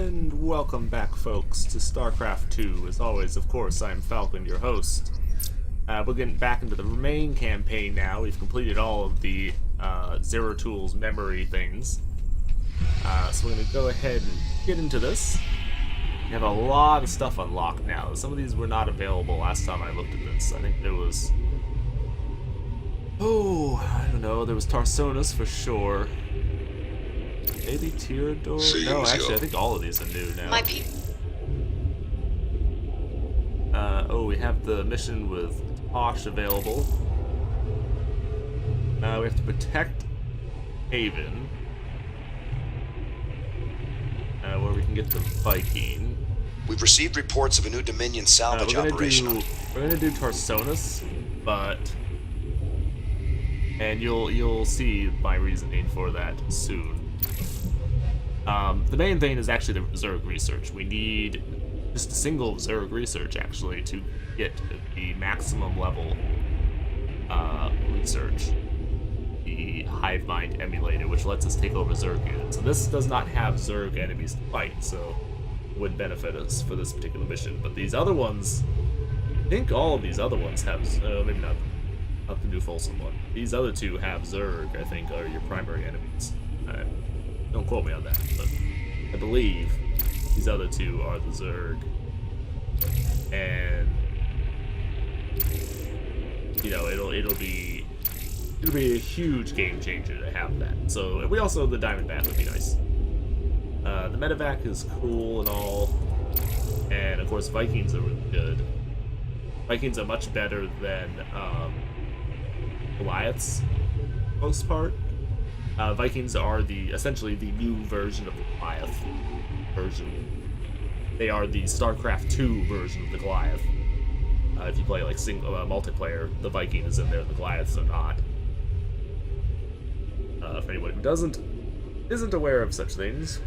And welcome back, folks, to Starcraft 2. As always, of course, I'm Falcon, your host. We're getting back into the main campaign now. We've completed all of the Zero Tools memory things. So we're going to go ahead and get into this. We have a lot of stuff unlocked now. Some of these were not available last time I looked at this. I think there was... Oh, I don't know. There was Tarsonis for sure. Maybe Tyrador? No, actually, I think all of these are new now. Oh, we have the mission with Tosh available. We have to protect Haven. Where we can get the Viking. We've received reports of a new Dominion salvage operation. We're gonna do Tarsonis, but... And you'll see my reasoning for that soon. The main thing is actually the Zerg research. We need just a single Zerg research, actually, to get the maximum level research. The Hive Mind emulator, which lets us take over Zerg units. So this does not have Zerg enemies to fight, so it would benefit us for this particular mission. But these other ones, I think all of these other ones have, maybe not the new Folsom one. These other two have Zerg, I think, are your primary enemies. Don't quote me on that, but I believe these other two are the Zerg. And you know, it'll be a huge game changer to have that. So we also, the Diamondback would be nice. The Medevac is cool and all, and of course Vikings are really good. Vikings are much better than Goliaths, for the most part. Vikings are essentially the new version of the Goliath version. They are the Starcraft 2 version of the Goliath. If you play like multiplayer, the Viking is in there, the Goliaths are not. For anyone who isn't aware of such things.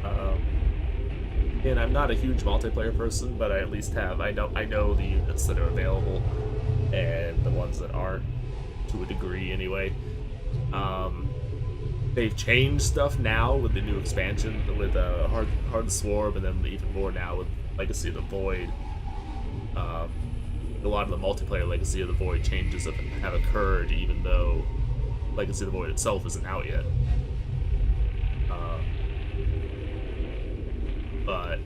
And I'm not a huge multiplayer person, but I at least I know the units that are available and the ones that aren't, to a degree anyway. They've changed stuff now with the new expansion with Hard Swarm, and then even more now with Legacy of the Void. A lot of the multiplayer Legacy of the Void changes have occurred, even though Legacy of the Void itself isn't out yet. But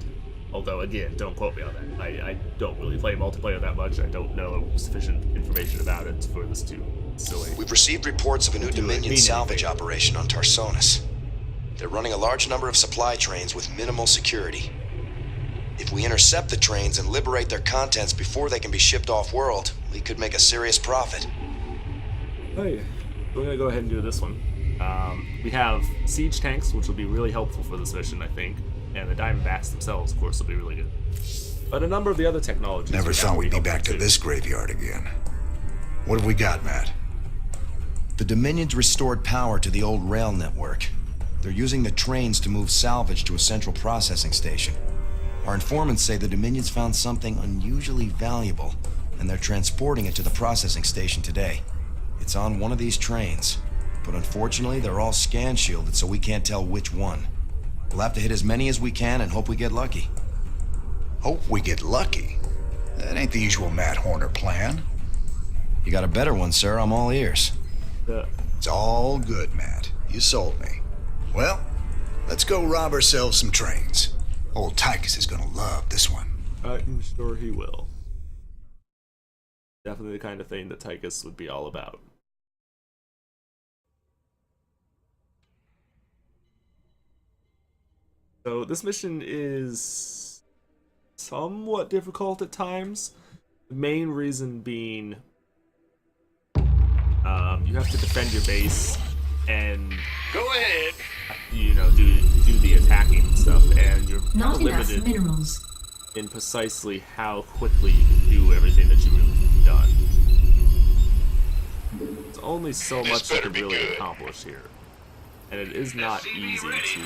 although, again, don't quote me on that. I don't really play multiplayer that much. I don't know sufficient information about it for this to silly. We've received reports of a new Dominion salvage operation on Tarsonis. They're running a large number of supply trains with minimal security. If we intercept the trains and liberate their contents before they can be shipped off-world, we could make a serious profit. Hey, we're gonna go ahead and do this one. We have siege tanks, which will be really helpful for this mission, I think. And the Diamondbacks themselves, of course, will be really good. But a number of the other technologies... Never thought we'd be back to this graveyard again. What have we got, Matt? The Dominion's restored power to the old rail network. They're using the trains to move salvage to a central processing station. Our informants say the Dominion's found something unusually valuable, and they're transporting it to the processing station today. It's on one of these trains, but unfortunately they're all scan shielded, so we can't tell which one. We'll have to hit as many as we can and hope we get lucky. Hope we get lucky? That ain't the usual Matt Horner plan. You got a better one, sir. I'm all ears. It's all good, Matt. You sold me. Well, let's go rob ourselves some trains. Old Tychus is gonna love this one. I'm sure he will. Definitely the kind of thing that Tychus would be all about. So this mission is somewhat difficult at times. The main reason being you have to defend your base and go ahead, you know, do the attacking and stuff, and you're not limited minerals in precisely how quickly you can do everything that you really need done. There's only so much you can really accomplish here, and it is not easy to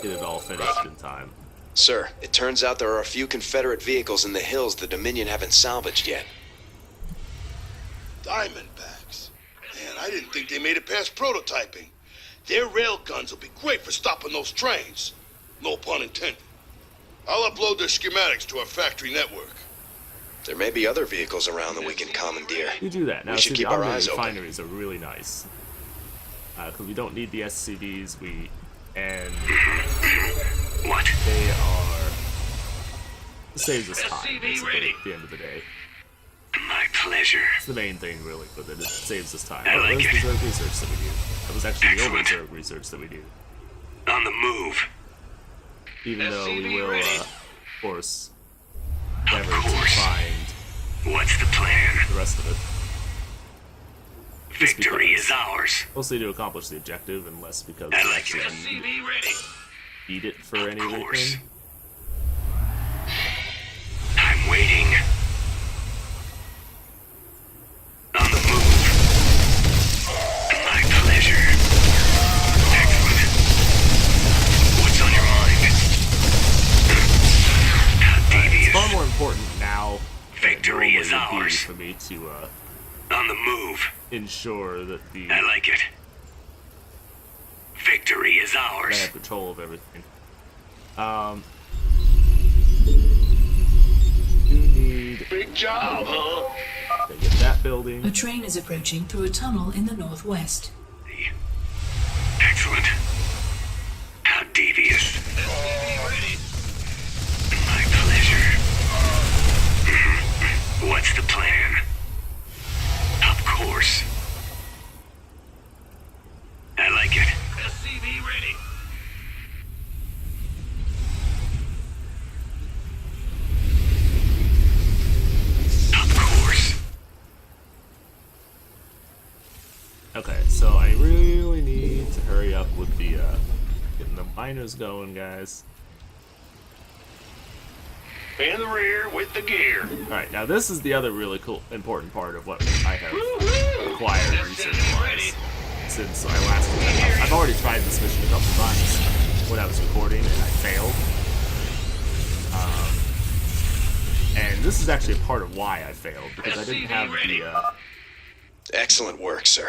get it all finished in time. Sir, it turns out there are a few Confederate vehicles in the hills the Dominion haven't salvaged yet. Diamondbacks? Man, I didn't think they made it past prototyping. Their rail guns will be great for stopping those trains. No pun intended. I'll upload their schematics to our factory network. There may be other vehicles around that we can commandeer. You do that. Now, We should see, keep the our automated eyes open. refineries are really nice. Because we don't need the SCVs, and What? they are... It saves us time, SCV basically, ready. at the end of the day. My pleasure. It's the main thing, really, with it. It saves us time. I Oh, like there's it. the Zerg research that we do. That was actually the only Excellent. Zerg research that we do. On the move. Even though we SCV will, ready. of course, endeavor to course. find What's the plan? the rest of it. Just Victory because. is ours. Mostly to accomplish the objective, and less because I we like it. actually ready. need it for any course. reason. I'm waiting. On the move. My pleasure. Excellent. What's on your mind? How It's devious. far more important now than it Victory is normally would be ours. for me to On the move. ensure that I like it. Victory is I ours. have control of everything. You need Big job, huh? to get that A building. train is approaching through a tunnel in the northwest. Excellent. How devious. My pleasure. What's the plan? Of course. I like it. SCV ready. Of course. Okay, so I really need to hurry up with the getting the miners going, guys. In the rear with the gear. Alright, now this is the other really cool, important part of what I have acquired research-wise. Since I last did I've already tried this mission a couple times when I was recording, and I failed. And this is actually a part of why I failed, because I didn't have the, Excellent work, sir.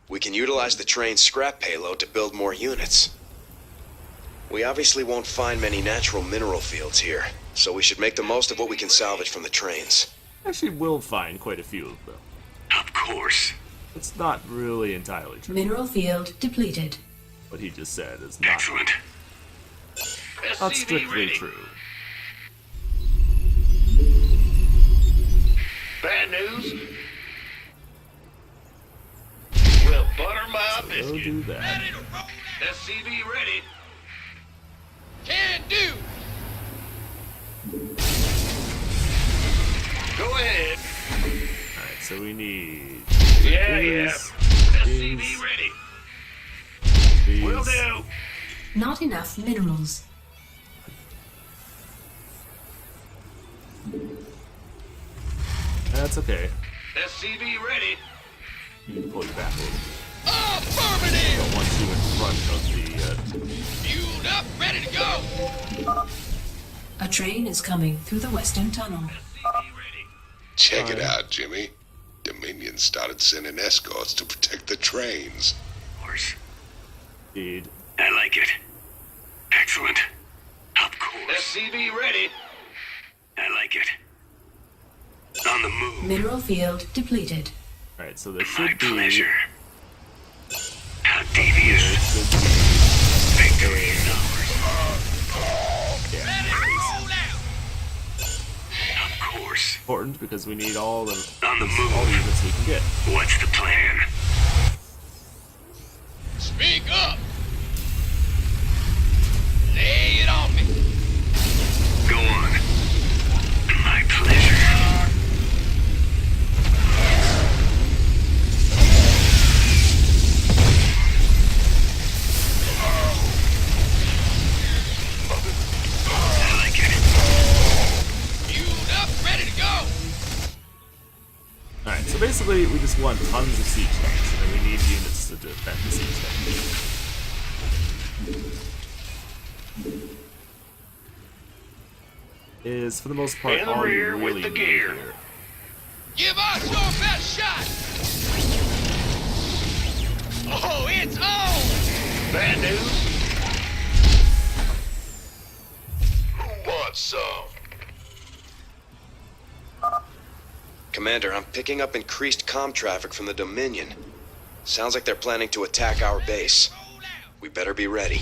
We can utilize the train's scrap payload to build more units. We obviously won't find many natural mineral fields here, so we should make the most of what we can salvage from the trains. actually will find quite a few of them. Of course. It's not really entirely true. Mineral field depleted. What he just said is not, Excellent. not strictly true. Bad news? Well, butter my Go biscuit. do that. SCV ready. Can do. Go ahead. Alright, so we need Yeah, these, SCV ready. these. Will do. Not enough minerals. That's okay. SCV ready. You can pull you back a little bit. Affirmative. Don't want you in front of the, Fueled up, ready to go. A train is coming through the western tunnel. SCV ready. Check it out, Jimmy. Dominion started sending escorts to protect the trains. Of course. feed. I like it. Excellent. Of course. SCV ready. I like it. On the move. Mineral field depleted. Alright, so there My should be... pleasure. How There devious. should be... Victory is ours. Yeah, Of course. important because we need all the On the all the move. units we can get. What's the plan? Speak up. Lay it on me. Go on. My pleasure. I like it. Fueled up, ready to go. Alright, so basically we just want tons of siege tanks, and then we need units to defend the siege tanks. Is, for the most part, In the all you rear with really the need gear. here. Give us your best shot. Oh, it's on. Bad news? Who wants some? Commander, I'm picking up increased comm traffic from the Dominion. Sounds like they're planning to attack our base. We better be ready.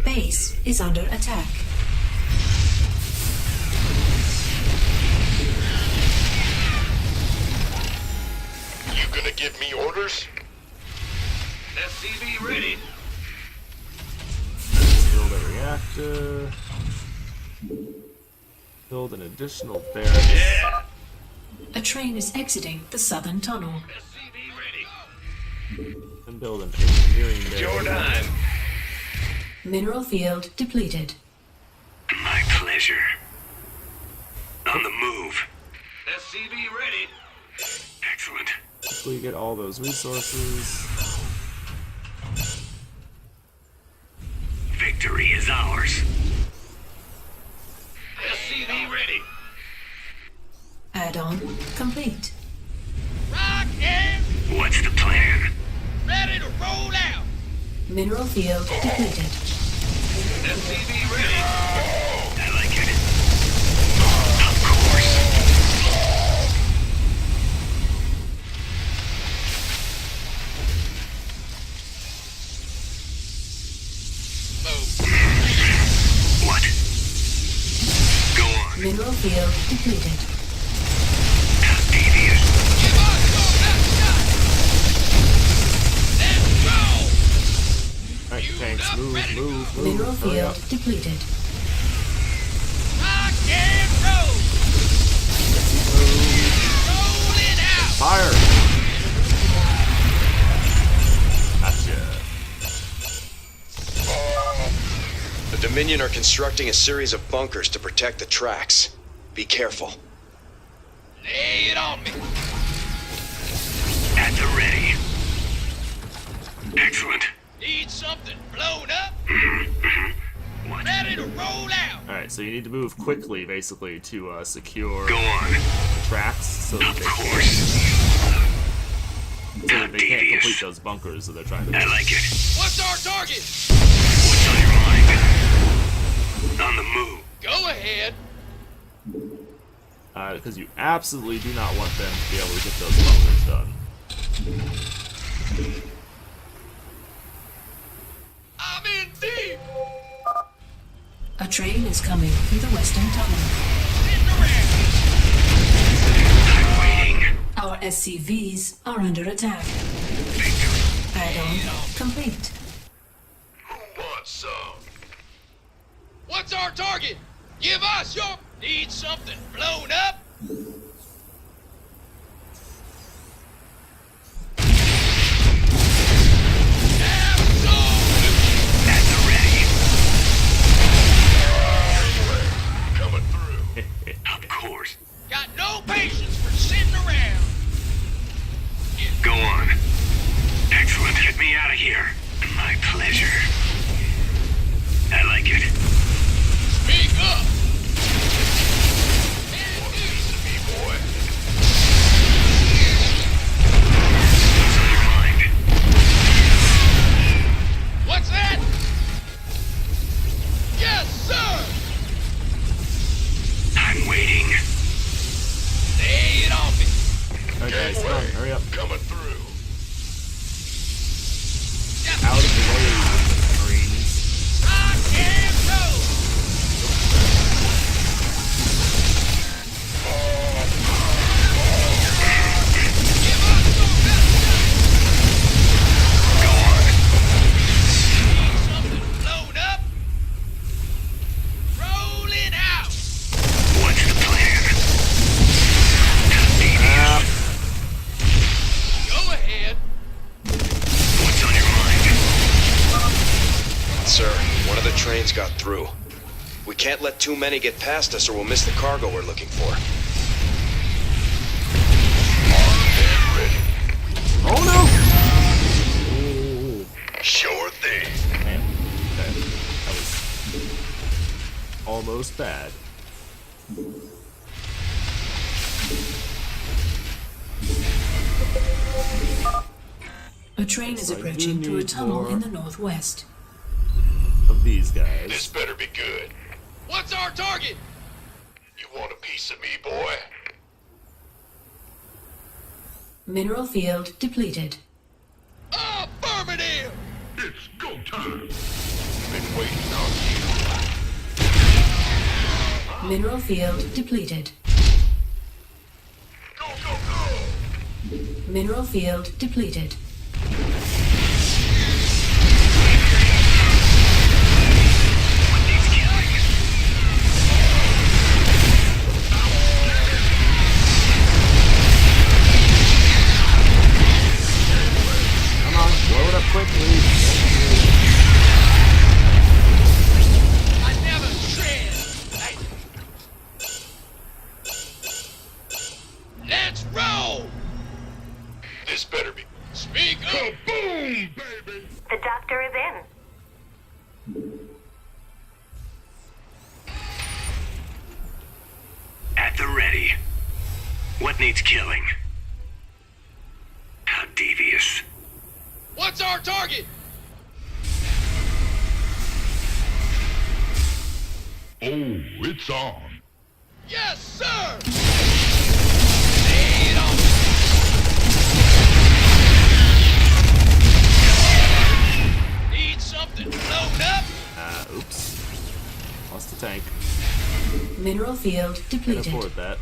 Base is under attack. You gonna give me orders? SCV ready. Build a reactor. Build an additional barracks. Yeah. A train is exiting the southern tunnel. SCV ready. And build an engineering Your barracks. time. Mineral field depleted. My pleasure. On the move. SCV ready. Excellent. Quickly get all those resources. Victory is ours. SCV ready. Add-on complete. Rocket! What's the plan? Ready to roll out! Mineral field depleted. SCV ready. I like it. Of course. What? Go on. Mineral field depleted. Devious. Give us your best shot! Let's go! Alright, tanks, move. Mineral Hurry up. field depleted. Rock and roll! Rolling out! Fire! Gotcha. The Dominion are constructing a series of bunkers to protect the tracks. Be careful. Lay it on me! At the ready. Excellent. Need something blown up? What? Ready to roll out! Alright, so you need to move quickly, basically, to secure Go on. the tracks so that Of they course. can't Devious. complete those bunkers that they're trying to I do. like it. What's our target? What's on your mind? On the move. Go ahead. Because you absolutely do not want them to be able to get those bunkers done. I'm in deep! A train is coming through the western tunnel. Sitting around! I'm waiting. Our SCVs are under attack. Victory. Add-on complete. Who wants some? What's our target? Give us your... Need something blown up? Absolutely! At the ready. Coming through. Of course. Got no patience for sitting around. Go on. Excellent. Get me out of here. My pleasure. I like it. Speak up! Me, boy. What's on your mind? What's that? Yes, sir! I'm waiting. Lay it on me. Alright guys, come on, hurry up. Coming through. Out of the way, Marines. Rock and roll! Give us your best shot! Go on. Need something blown up? Rolling out! What's the plan? Go ahead. What's on your mind? Sir, one of the trains got through. We can't let too many get past us or we'll miss the cargo we're looking for. Oh no! Ooh. Sure thing. Man, okay. That was almost bad. A train is So I do approaching through a need tunnel more in the northwest. of these This guys. better be good. What's our target? You want a piece of me, boy? Mineral field depleted. Affirmative! It's go time. Been waiting on you. Mineral field depleted. Go, go, go! Mineral field depleted. What needs killing? Come on, blow it up quickly. I never tread. Let's roll! This better be. Speak up! Kaboom, baby! The doctor is in. At the ready. What needs killing? How devious. What's our target? Oh, it's on. Yes, sir! Lay it on! Need something blown up? Oops. Lost the tank. Mineral field Can't depleted. afford that.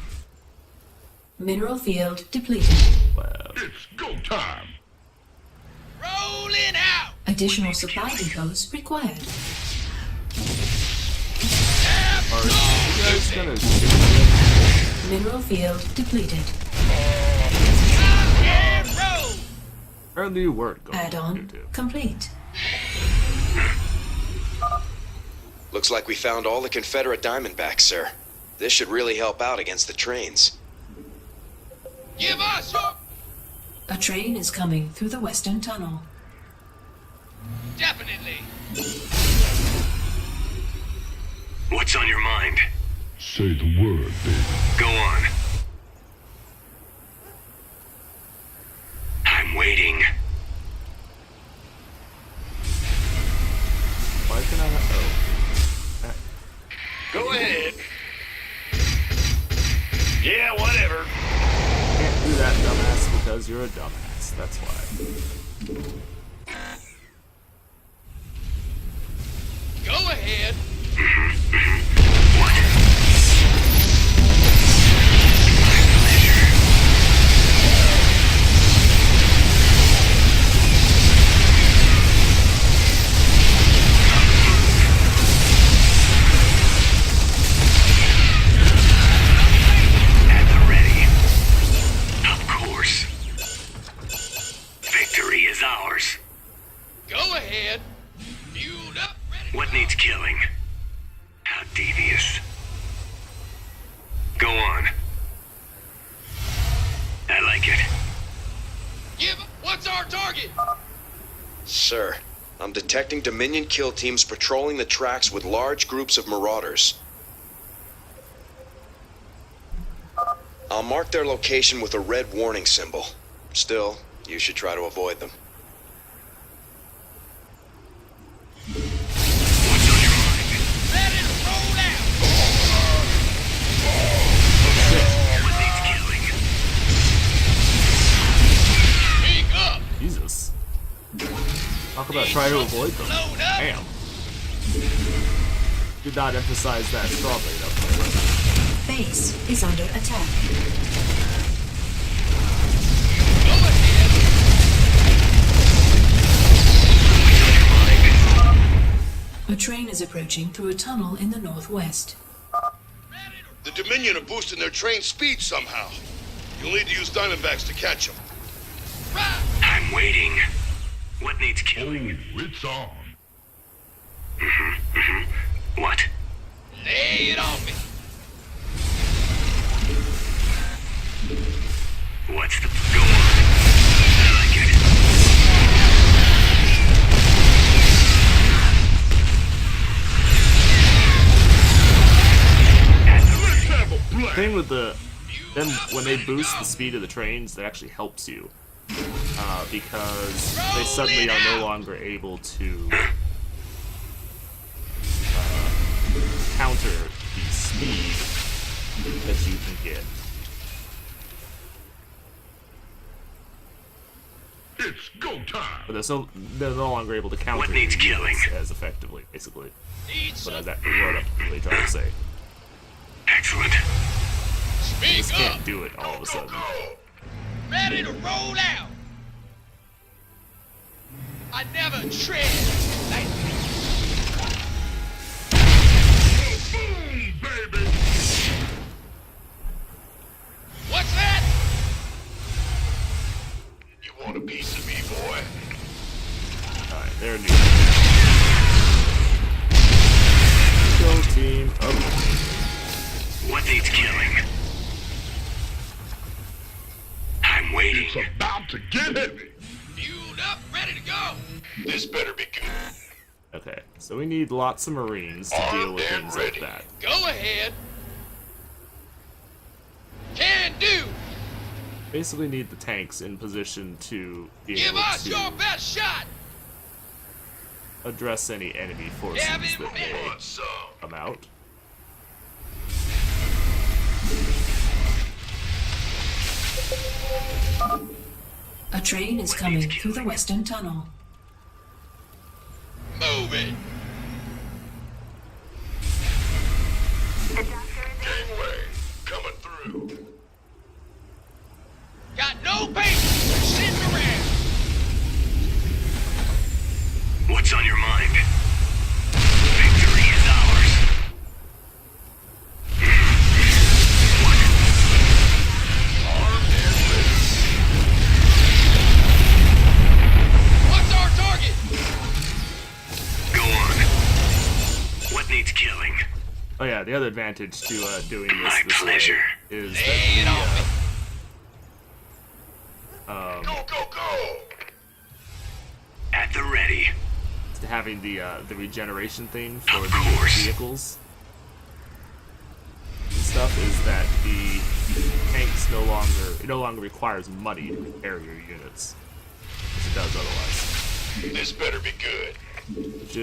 Mineral field depleted. Wow. It's go time. Rolling out! Additional supply depots required. Are you guys gonna shoot me? Mineral field depleted. And roll! Apparently you weren't going Add-on to. complete. Looks like we found all the Confederate Diamondbacks, sir. This should really help out against the trains. Give us your... A train is coming through the western tunnel. Definitely. What's on your mind? Say the word, baby. Go on. I'm waiting. Why can I not? Oh. Go ahead. Yeah, whatever. Can't do that, dumbass, because you're a dumbass. That's why. Go ahead. At the ready. Of course. Victory is ours. Go ahead. Fueled up, ready. What needs killing? How devious. Go on. I like it. Give... What's our target? Sir, I'm detecting Dominion kill teams patrolling the tracks with large groups of marauders. I'll mark their location with a red warning symbol. Still, you should try to avoid them. What's on your mind? Let it roll out! What needs killing? Speak up! Jesus. Talk about trying to avoid them. Blown up! Damn. Did not emphasize that strongly enough. Base is under attack. Go ahead. A train is approaching through a tunnel in the northwest. The Dominion are boosting their train speed somehow. You'll need to use Diamondbacks to catch them. Right! I'm waiting. What needs killing? Oh, it's on. What? Lay it on me. What's the... Go on. I like it. At the Let's ready. have a blast. Thing with the them when they boost the speed of the trains, that actually helps you. because they suddenly are no longer able to counter the speed that you can get. It's go time. But they're no longer able to counter What needs your units killing? as effectively, basically. But that's what I'm really trying to say. Excellent. You just can't do it all of a sudden. Ready to roll out. I never tread lightly. Boom, baby. What's that? You want a piece of me, boy? Alright, they're new. Kill team up. What needs killing? I'm waiting. It's about to get heavy. Fueled up, ready to go. This better be good. Okay, so we need lots of Marines to deal with Armed and things ready. like that. Go ahead. Can do. Basically need the tanks in position to be Give able us your to best shot. address any enemy forces Damn that it, may Want some? come out. A train is coming through the western tunnel. Move it. Gangway coming through. Got no patience for sitting around. What's on your mind? Victory is ours. Armed and ready. What's our target? Go on. What needs killing? Oh yeah, the other advantage to doing My this way pleasure. is Lay that it on me. Go, go, go. At the ready. having the regeneration thing for Of the course. vehicles and stuff is that the tanks no longer requires money to repair your units, which it does otherwise, This better be good. which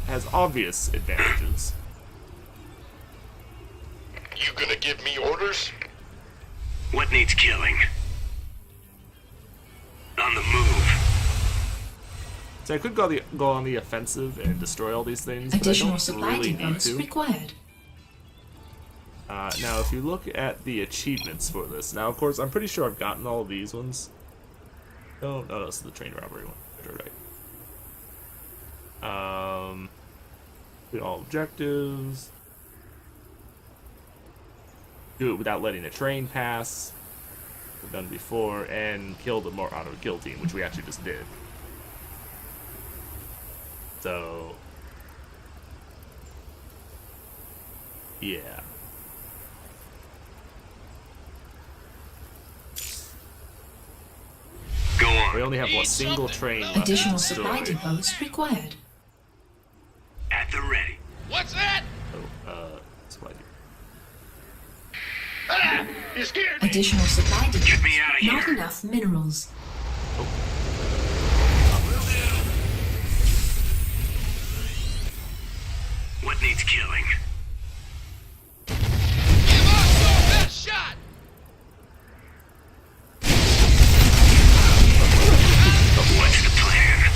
has obvious advantages. You gonna give me orders? What needs killing? On the move. So I could go on the offensive and destroy all these things, but I Additional don't supply really need depots to. required. Now, if you look at the achievements for this, now of course I'm pretty sure I've gotten all of these ones. No, this is the train robbery one. Right. All objectives. Do it without letting a train pass. We've done before, and kill the more auto kill team, which we actually just did. So, yeah. Go on. We only have one single train left to Additional supply destroy. depots required. At the ready. What's that? Supply depot. Ah, you scared me. Additional supply Get depots. me out of Not here. enough minerals. What needs killing? Give us your best shot. What's the plan?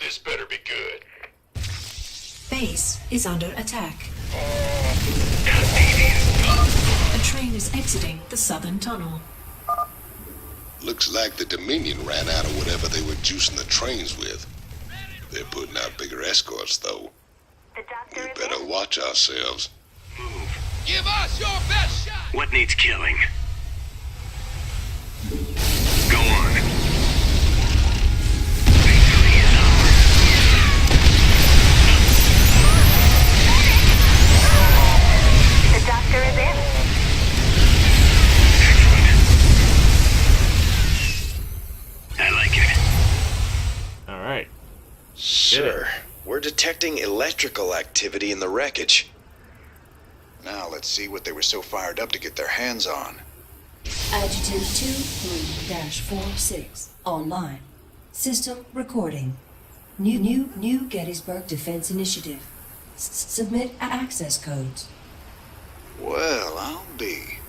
This better be good. Base is under attack. Convenient. A train is exiting the southern tunnel. Looks like the Dominion ran out of whatever they were juicing the trains with. They're putting out bigger escorts, though. We better watch ourselves. Move. Give us your best shot. What needs killing? Go on. Victory is ours. The doctor is in. Excellent. I like it. Alright. Sir, we're detecting electrical activity in the wreckage. Now let's see what they were so fired up to get their hands on. Adjutant 23-46 online. System recording. New Gettysburg Defense Initiative. Submit access codes. Well, I'll be.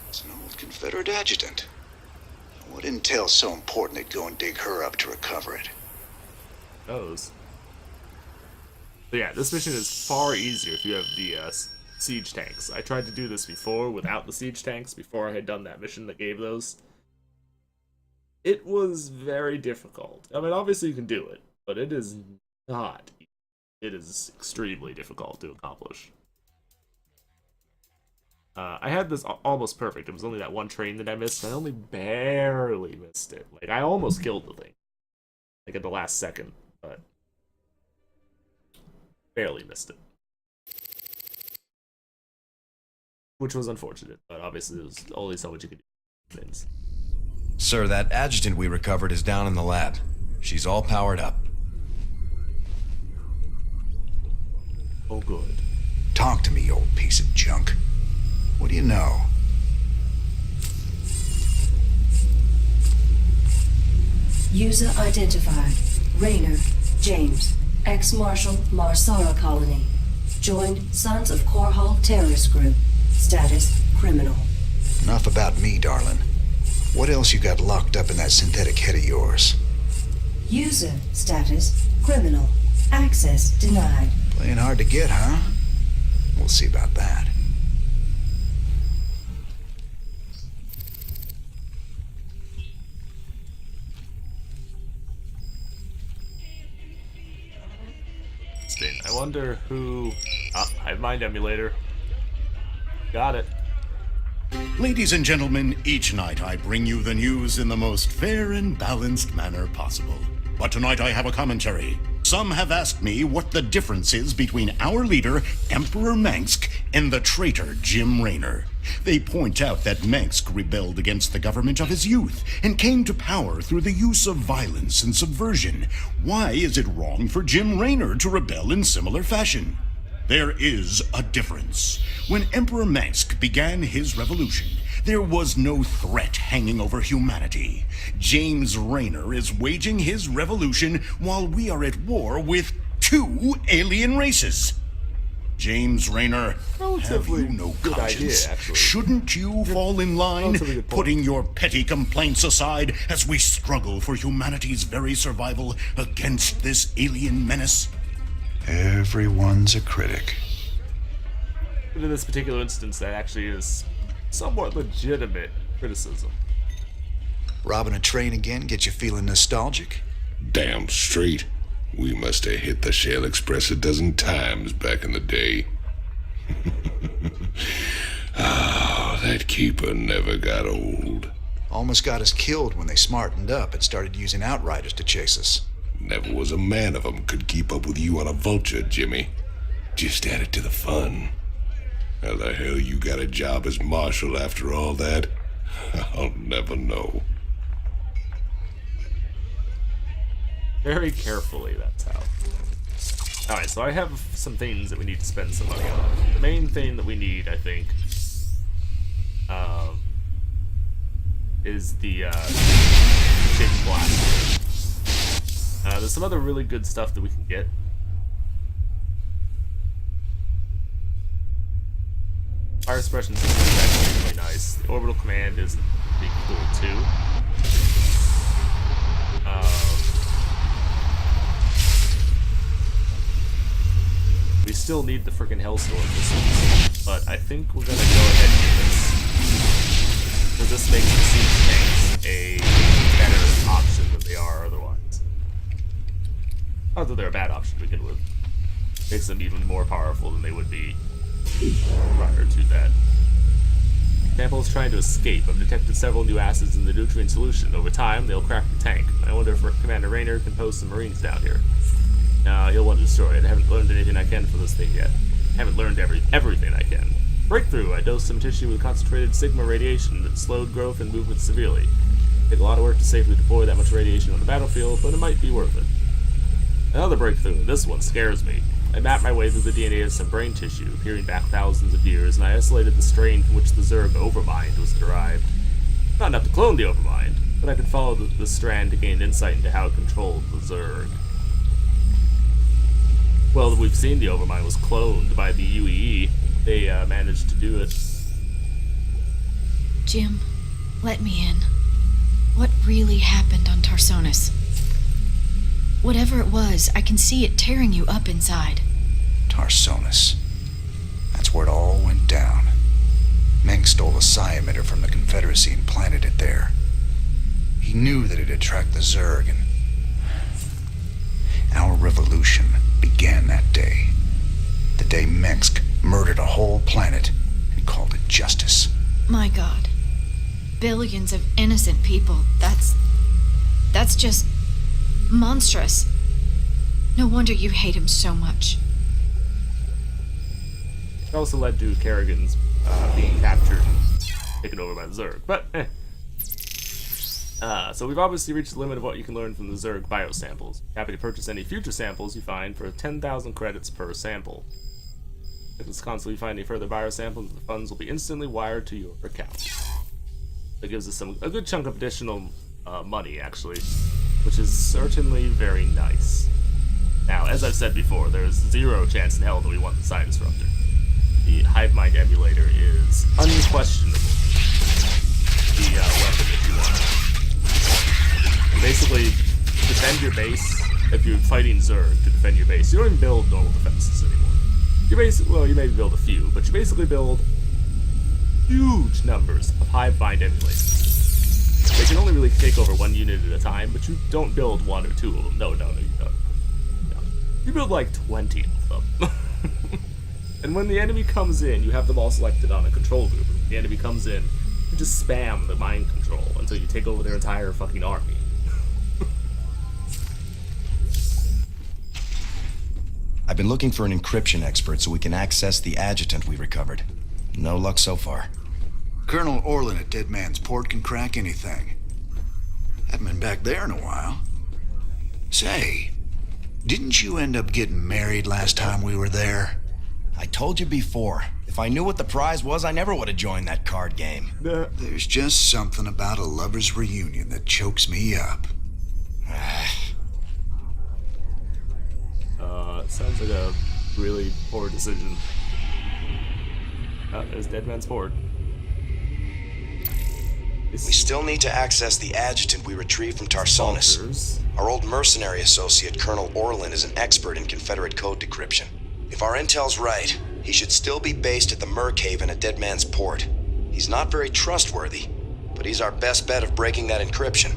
It's an old Confederate adjutant. What intel's so important they'd go and dig her up to recover it? Those. So yeah, this mission is far easier if you have the siege tanks. I tried to do this before without the siege tanks, before I had done that mission that gave those. It was very difficult. I mean, obviously you can do it, but it is not easy. It is extremely difficult to accomplish. I had this almost perfect. It was only that one train that I missed, and I only barely missed it. Like, I almost killed the thing. Like, at the last second, but barely missed it. Which was unfortunate, but obviously there was only so much you could do with things. Sir, that adjutant we recovered is down in the lab. She's all powered up. Oh, good. Talk to me, you old piece of junk. What do you know? User identified. Raynor, James, ex-Marshal Marsara Colony. Joined Sons of Korhal Terrorist Group. Status, criminal. Enough about me, darling. What else you got locked up in that synthetic head of yours? User status, criminal. Access denied. Playing hard to get, huh? We'll see about that. I wonder who... Hive Mind Emulator. Got it. Ladies and gentlemen, each night I bring you the news in the most fair and balanced manner possible. But tonight I have a commentary. Some have asked me what the difference is between our leader, Emperor Mangsk, and the traitor Jim Raynor. They point out that Mangsk rebelled against the government of his youth and came to power through the use of violence and subversion. Why is it wrong for Jim Raynor to rebel in similar fashion? There is a difference. When Emperor Mangsk began his revolution, there was no threat hanging over humanity. James Raynor is waging his revolution while we are at war with 2 alien races. James Raynor, have you no conscience? Shouldn't you fall in line, putting your petty complaints aside as we struggle for humanity's very survival against this alien menace? Everyone's a critic. In this particular instance, that actually is somewhat legitimate criticism. Robbing a train again get you feeling nostalgic? Damn straight. We must have hit the Shell Express a dozen times back in the day. Ah, that keeper never got old. Almost got us killed when they smartened up and started using outriders to chase us. Never was a man of 'em could keep up with you on a vulture, Jimmy. Just added to the fun. How the hell you got a job as marshal after all that? I'll never know. Very carefully, that's how. Alright, so I have some things that we need to spend some money on. The main thing that we need, I think, is the Shape Blaster. There's some other really good stuff that we can get. Fire suppression system is actually really nice. The orbital command is pretty cool too. We still need the freaking Hellstorm missiles, but I think we're gonna go ahead and do this. Because this makes the siege tanks a better option than they are otherwise. Not that they're a bad option to begin with. Makes them even more powerful than they would be prior to that. Sample is trying to escape. I've detected several new acids in the nutrient solution. Over time, they'll crack the tank. I wonder if Commander Raynor can post some Marines down here. You'll want to destroy it. I haven't learned anything I can from this thing yet. I haven't learned everything I can. Breakthrough! I dosed some tissue with concentrated Sigma radiation that slowed growth and movement severely. Take a lot of work to safely deploy that much radiation on the battlefield, but it might be worth it. Another breakthrough. This one scares me. I mapped my way through the DNA of some brain tissue, peering back thousands of years, and I isolated the strain from which the Zerg Overmind was derived. Not enough to clone the Overmind, but I could follow the strand to gain insight into how it controlled the Zerg. Well, we've seen the Overmind was cloned by the UEE. They managed to do it. Jim, let me in. What really happened on Tarsonis? Whatever it was, I can see it tearing you up inside. Tarsonis. That's where it all went down. Meng stole a psi emitter from the Confederacy and planted it there. He knew that it'd attract the Zerg, and our revolution began that day. The day Mengsk murdered a whole planet and called it justice. My God. Billions of innocent people. That's just monstrous. No wonder you hate him so much. It also led to Kerrigan's being captured and taken over by the Zerg, but so we've obviously reached the limit of what you can learn from the Zerg biosamples. Happy to purchase any future samples you find for 10,000 credits per sample. If this console you find any further biosamples, the funds will be instantly wired to your account. That gives us a good chunk of additional money, actually, which is certainly very nice. Now, as I've said before, there's zero chance in hell that we want the Psi Disruptor. The HiveMind emulator is unquestionably the weapon that you want. You basically defend your base. If you're fighting Zerg to defend your base, you don't even build normal defenses anymore. You may build a few, but you basically build huge numbers of HiveMind emulators. They can only really take over one unit at a time, but you don't build one or two of them. No, you don't. No. You build like 20 of them. And when the enemy comes in, you have them all selected on a control group. When the enemy comes in, you just spam the mind control until you take over their entire fucking army. I've been looking for an encryption expert so we can access the adjutant we recovered. No luck so far. Colonel Orlin at Dead Man's Port can crack anything. Haven't been back there in a while. Say, didn't you end up getting married last time we were there? I told you before. If I knew what the prize was, I never would have joined that card game. There's just something about a lover's reunion that chokes me up. Sounds like a really poor decision. There's Dead Man's Port. We still need to access the adjutant we retrieved from Tarsonis. Our old mercenary associate, Colonel Orlin, is an expert in Confederate code decryption. If our intel's right, he should still be based at the Merkhaven at Dead Man's Port. He's not very trustworthy, but he's our best bet of breaking that encryption.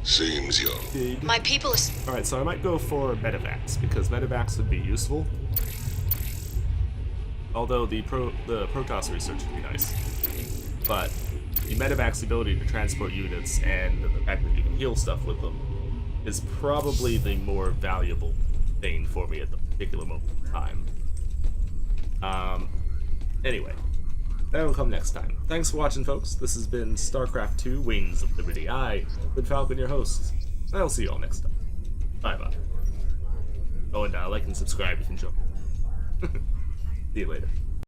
Seems young. My people is... Alright, so I might go for Medivacs, because Medivacs would be useful. Although the Protoss research would be nice. But the Medivac's ability to transport units and the fact that you can heal stuff with them is probably the more valuable thing for me at the particular moment in time. Anyway, that'll come next time. Thanks for watching, folks. This has been Starcraft 2 Wings of Liberty. I, Ben Falcon, your host. I'll see you all next time. Bye-bye. Oh, and like and subscribe if you enjoy. See you later.